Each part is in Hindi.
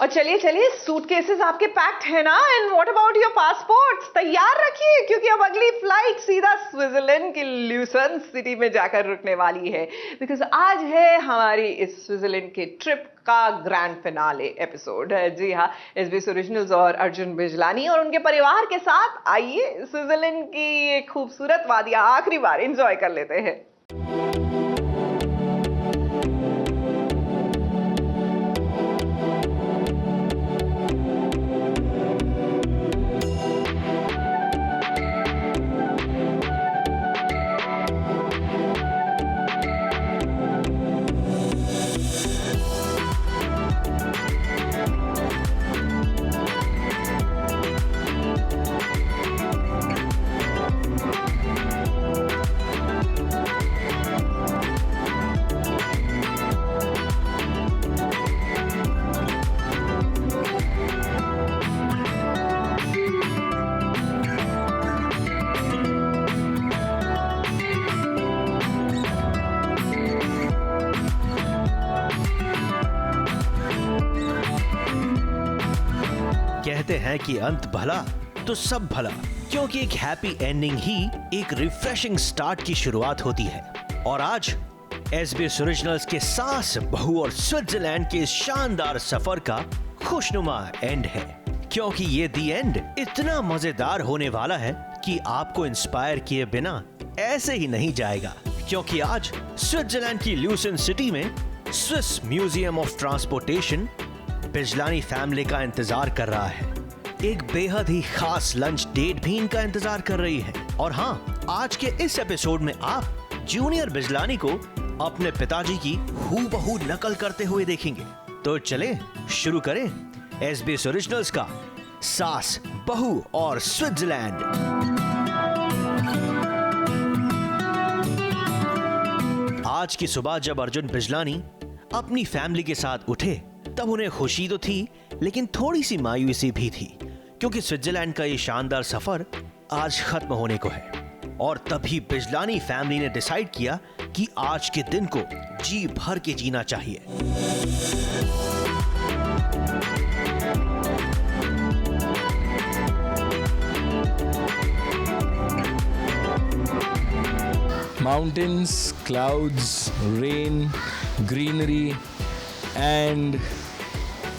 और चलिए चलिए, सूटकेसेस आपके पैक्ड है ना? And what about your passports? तैयार रखिए, क्योंकि अब अगली फ्लाइट सीधा स्विट्जरलैंड की ल्यूसन सिटी में जाकर रुकने वाली है। बिकॉज आज है हमारी इस स्विट्जरलैंड के ट्रिप का ग्रैंड फिनाले एपिसोड। जी हाँ, SBS ओरिजिनल्स और अर्जुन बिजलानी और उनके परिवार के साथ आइए स्विट्जरलैंड की ये खूबसूरत वादियां आखिरी बार एंजॉय कर लेते हैं। कहते हैं कि अंत भला तो सब भला, क्योंकि एक हैप्पी एंडिंग ही एक रिफ्रेशिंग स्टार्ट की शुरुआत होती है। और आज SBS ओरिजिनल्स के सास, बहू और स्विट्जरलैंड के इस शानदार सफर का खुशनुमा एंड है, क्योंकि ये दी एंड इतना मजेदार होने वाला है कि आपको इंस्पायर किए बिना ऐसे ही नहीं जाएगा। क्योंकि आज स्विट्जरलैंड की ल्यूसन सिटी में Swiss museum of transportation Bijlani family का इंतजार कर रहा है। एक बेहद ही खास लंच डेट भी इनका इंतजार कर रही है। और हाँ, आज के इस एपिसोड में आप जूनियर बिजलानी को अपने पिताजी की हूबहू नकल करते हुए देखेंगे। तो चले शुरू करें SBS ओरिजिनल्स का सास, बहू और स्विट्जरलैंड। आज की सुबह जब अर्जुन बिजलानी अपनी फैमिली के साथ उठे तब उन्हें खुशी तो थी, लेकिन थोड़ी सी मायूसी भी थी, क्योंकि स्विट्जरलैंड का ये शानदार सफर आज खत्म होने को है। और तभी बिजलानी फैमिली ने डिसाइड किया कि आज के दिन को जी भर के जीना चाहिए। Mountains, clouds, rain, greenery, and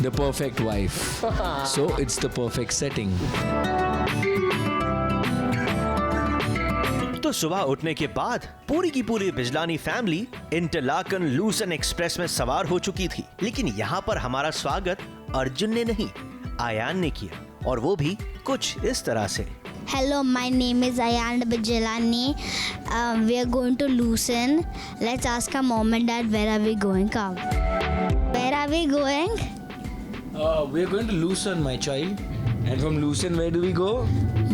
the perfect wife. So it's the perfect setting. तो सुबह उठने के बाद पूरी की पूरी बिजलानी फैमिली इंटरलाकन लूसन एक्सप्रेस में सवार हो चुकी थी। लेकिन यहाँ पर हमारा स्वागत अर्जुन ने नहीं, आयान ने किया, और वो भी कुछ इस तरह से। Hello, my name is Ayan Bijlani. We are going to Lucerne. Let's ask our mom and dad, where are we going? Come. Where are we going? We're going to Lucerne, my child. And from Lucerne, where do we go?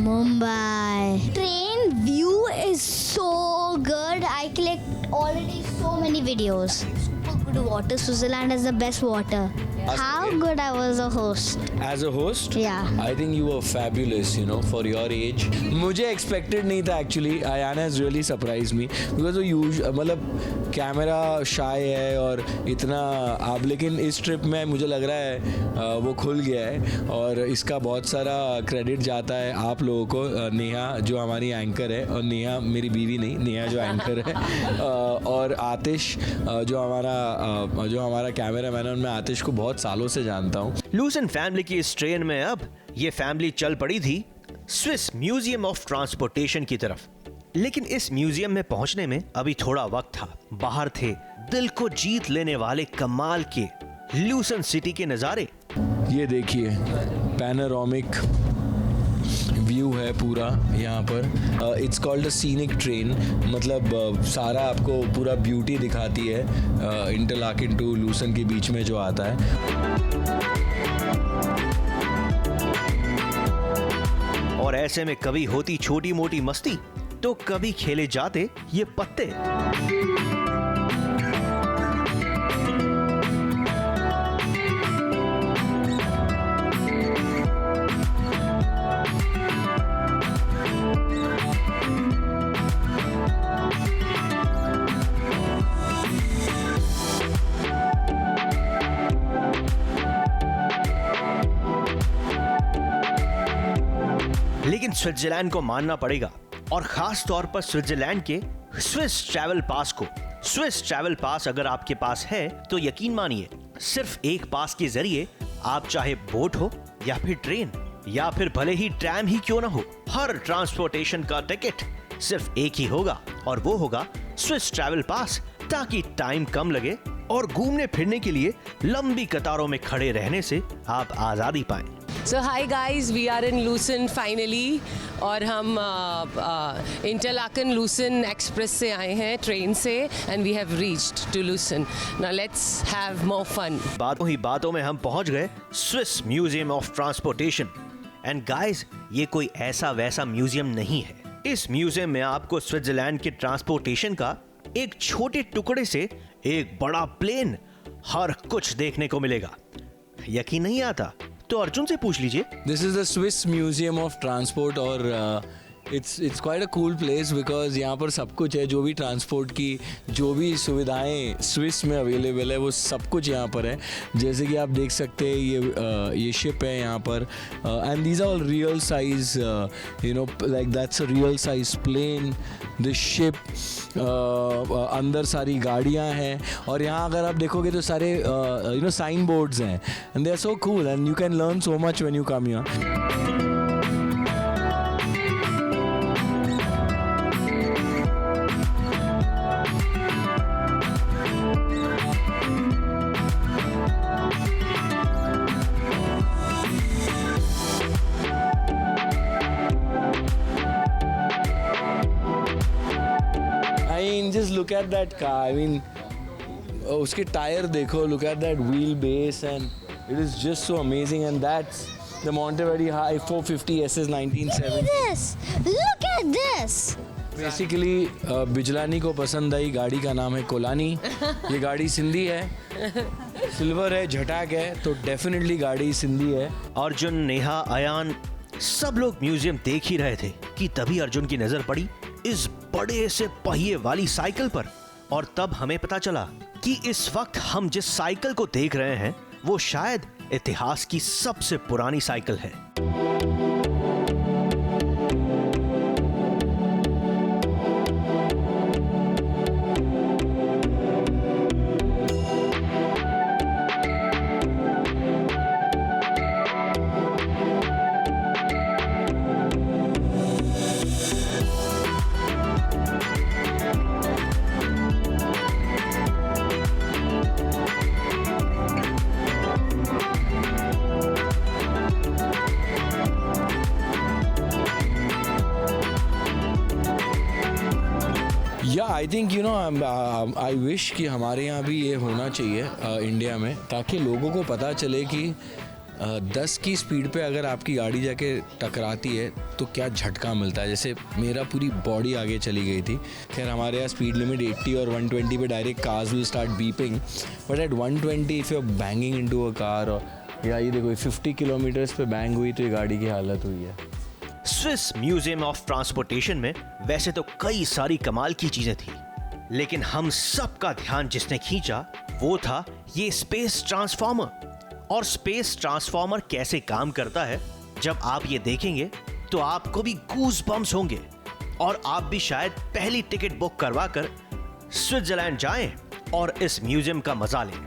Mumbai. Train view is so good. I clicked already so many videos. Super good water. Switzerland has the best water. How good I was a host. As a host? Yeah. I think you were fabulous, you know, for your age. मुझे expected नहीं था actually. Ayan has really surprised me because वो मतलब कैमरा शाय है और इतना आप, लेकिन इस ट्रिप में मुझे लग रहा है वो खुल गया है। और इसका बहुत सारा क्रेडिट जाता है आप लोगों को, नेहा जो हमारी एंकर है, और नेहा मेरी बीवी नहीं, नेहा जो एंकर है, और आतिश जो हमारा कैमरा मैन है। और मैं आतिश को बहुत सालों से जानता हूँ। लूसन फैमिली की इस ट्रेन में अब ये फैमिली चल पड़ी थी स्विस म्यूजियम ऑफ ट्रांसपोर्टेशन की तरफ। लेकिन इस म्यूजियम में पहुंचने में अभी थोड़ा वक्त था। बाहर थे दिल को जीत लेने वाले कमाल के लूसन सिटी के नजारे। ये देखिए, पैनोरामिक व्यू है पूरा यहाँ पर। It's called a scenic train, मतलब सारा आपको पूरा ब्यूटी दिखाती है इंटरलाकेन टू लूसन के बीच में जो आता है। और ऐसे में कभी होती छोटी मोटी मस्ती तो कभी खेले जाते ये पत्ते। लेकिन स्विट्जरलैंड को मानना पड़ेगा, और खास तौर पर स्विट्जरलैंड के स्विस ट्रैवल पास को। स्विस ट्रैवल पास अगर आपके पास है तो यकीन मानिए, सिर्फ एक पास के जरिए आप चाहे बोट हो या फिर ट्रेन या फिर भले ही ट्रैम ही क्यों ना हो, हर ट्रांसपोर्टेशन का टिकट सिर्फ एक ही होगा, और वो होगा स्विस ट्रैवल पास, ताकि टाइम कम लगे और घूमने फिरने के लिए लंबी कतारों में खड़े रहने से आप आजादी पाएं। So hi guys, we are in Lucerne finally और हम इंटरलाकन लूसन एक्सप्रेस से आए हैं ट्रेन से and we have reached to Lucerne. Now let's have more fun. बातों ही बातों में हम पहुंच गए Swiss museum of transportation. And guys, ये कोई ऐसा वैसा म्यूजियम नहीं है। इस म्यूजियम में आपको स्विट्जरलैंड के ट्रांसपोर्टेशन का एक छोटे टुकड़े से एक बड़ा प्लेन हर कुछ देखने को मिलेगा। यकीन नहीं आता तो अर्जुन से पूछ लीजिए। This is the Swiss Museum of Transport और it's quite a cool place because यहाँ पर सब कुछ है, जो भी ट्रांसपोर्ट की जो भी सुविधाएं स्विस में अवेलेबल है वो सब कुछ यहाँ पर है। जैसे कि आप देख सकते हैं ये शिप है यहाँ पर and these are all real size, you know, like that's a real size plane, this ship. अंदर सारी गाड़ियाँ हैं और यहाँ अगर आप देखोगे तो सारे यू नो साइन बोर्ड्स हैं and they are so cool and you can learn so much when you come here. Just look at that car. I mean, उसके टायर देखो. Look at that wheelbase, and it is just so amazing. And that's the Monteverdi High 450 SS 1970. Look at this. Basically, Bijlani को पसंद आई गाड़ी का नाम है कोलानी. ये गाड़ी सिंधी है, सिल्वर है, झटाक है, तो डेफिनेटली गाड़ी सिंधी है. अर्जुन, नेहा, अयान सब लोग म्यूजियम देख ही रहे थे कि तभी अर्जुन की नजर पड़ी इस बड़े से पहिए वाली साइकिल पर, और तब हमें पता चला कि इस वक्त हम जिस साइकिल को देख रहे हैं वो शायद इतिहास की सबसे पुरानी साइकिल है। I think you know I wish कि हमारे यहाँ भी ये होना चाहिए इंडिया में, ताकि लोगों को पता चले कि 10 की स्पीड पे अगर आपकी गाड़ी जाके टकराती है तो क्या झटका मिलता है। जैसे मेरा पूरी बॉडी आगे चली गई थी। खैर हमारे यहाँ स्पीड लिमिट 80 और 120 पे direct cars will start beeping, but at 120 if you are banging into a car, और या ये देखो 50 किलोमीटर्स पे बैंग हुई तो ये गाड़ी की हालत हुई है। स्विस म्यूजियम ऑफ ट्रांसपोर्टेशन में वैसे तो कई सारी कमाल की चीजें थी, लेकिन हम सबका ध्यान जिसने खींचा वो था ये स्पेस ट्रांसफॉर्मर। और स्पेस ट्रांसफॉर्मर कैसे काम करता है जब आप ये देखेंगे तो आपको भी गूज बम्स होंगे, और आप भी शायद पहली टिकट बुक करवा कर स्विट्जरलैंड जाएं और इस म्यूजियम का मजा लें।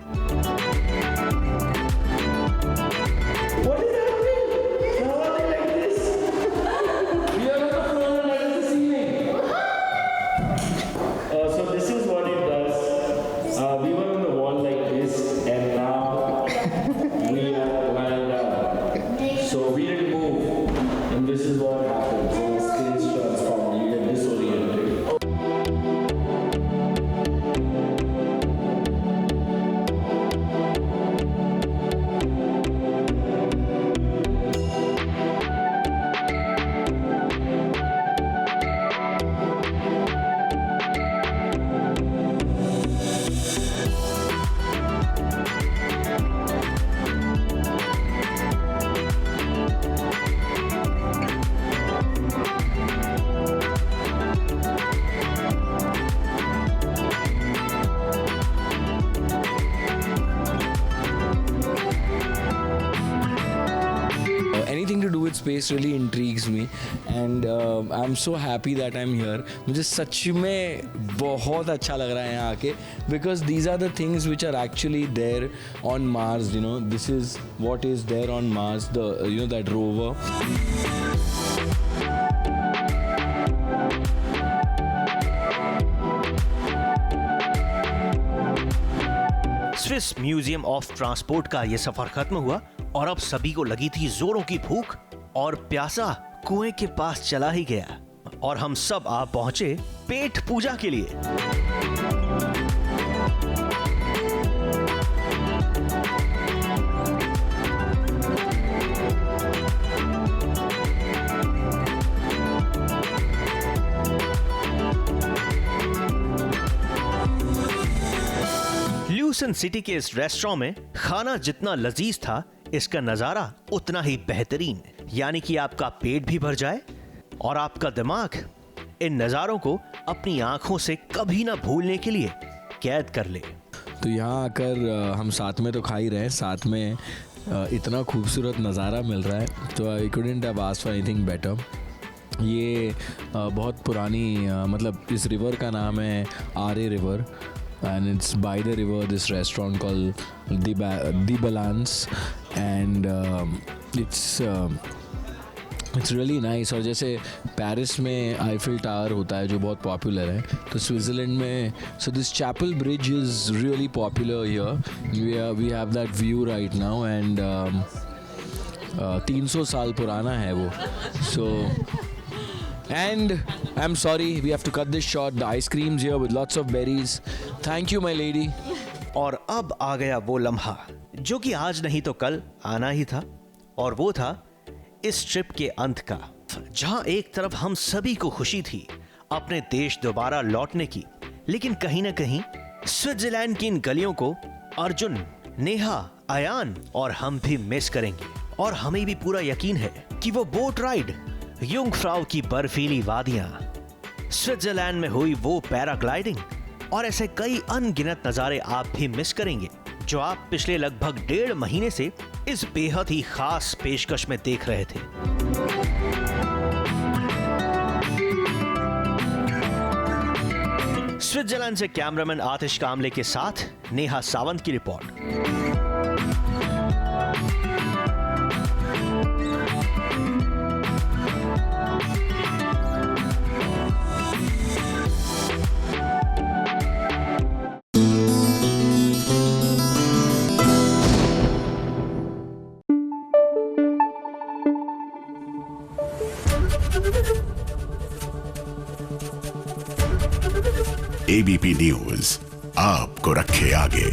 with space really intrigues me, and I'm so happy that I'm here. मुझे सच में बहुत अच्छा लग रहा है यहाँ आके, because these are the things which are actually there on Mars. You know, this is what is there on Mars. That rover. Swiss museum of transport का ये सफर खत्म हुआ और अब सभी को लगी थी जोरों की भूख और प्यासा कुएं के पास चला ही गया और हम सब आ पहुंचे पेट पूजा के लिए। ल्यूसन सिटी के इस रेस्टोरेंट में खाना जितना लजीज था, इसका नजारा उतना ही बेहतरीन, यानी कि आपका पेट भी भर जाए और आपका दिमाग इन नजारों को अपनी आंखों से कभी ना भूलने के लिए कैद कर ले। तो यहाँ आकर हम साथ में तो खा ही रहे हैं, साथ में इतना खूबसूरत नज़ारा मिल रहा है, तो I couldn't have asked for anything better. ये बहुत पुरानी मतलब इस रिवर का नाम है आरे river, and it's by the river this restaurant called the Balance, and it's really nice। और जैसे पेरिस में आईफिल टावर होता है जो बहुत पॉपुलर है, तो स्विट्ज़रलैंड में so this Chapel Bridge is really popular here। we have that view right now, and 300 साल पुराना है वो। so and I'm sorry, we have to cut this short. The ice cream's here with lots of berries. Thank you, my lady. और अब आ गया वो लम्हा जो कि आज नहीं तो कल आना ही था, और वो था इस ट्रिप के अंत का, जहां एक तरफ हम सभी को खुशी थी अपने देश दोबारा लौटने की, लेकिन कहीं ना कहीं स्विट्जरलैंड की इन गलियों को अर्जुन, नेहा, अयान और हम भी मिस करेंगे। और हमें भी पूरा यकीन है कि वो बोट राइड, युंगफ्राउ की बर्फीली वादियां, स्विट्जरलैंड में हुई वो पैराग्लाइडिंग और ऐसे कई अनगिनत नजारे आप भी मिस करेंगे जो आप पिछले लगभग 1.5 महीने से इस बेहद ही खास पेशकश में देख रहे थे। स्विट्जरलैंड से कैमरामैन आतिश कामले के साथ नेहा सावंत की रिपोर्ट। एबीपी न्यूज आपको रखे आगे।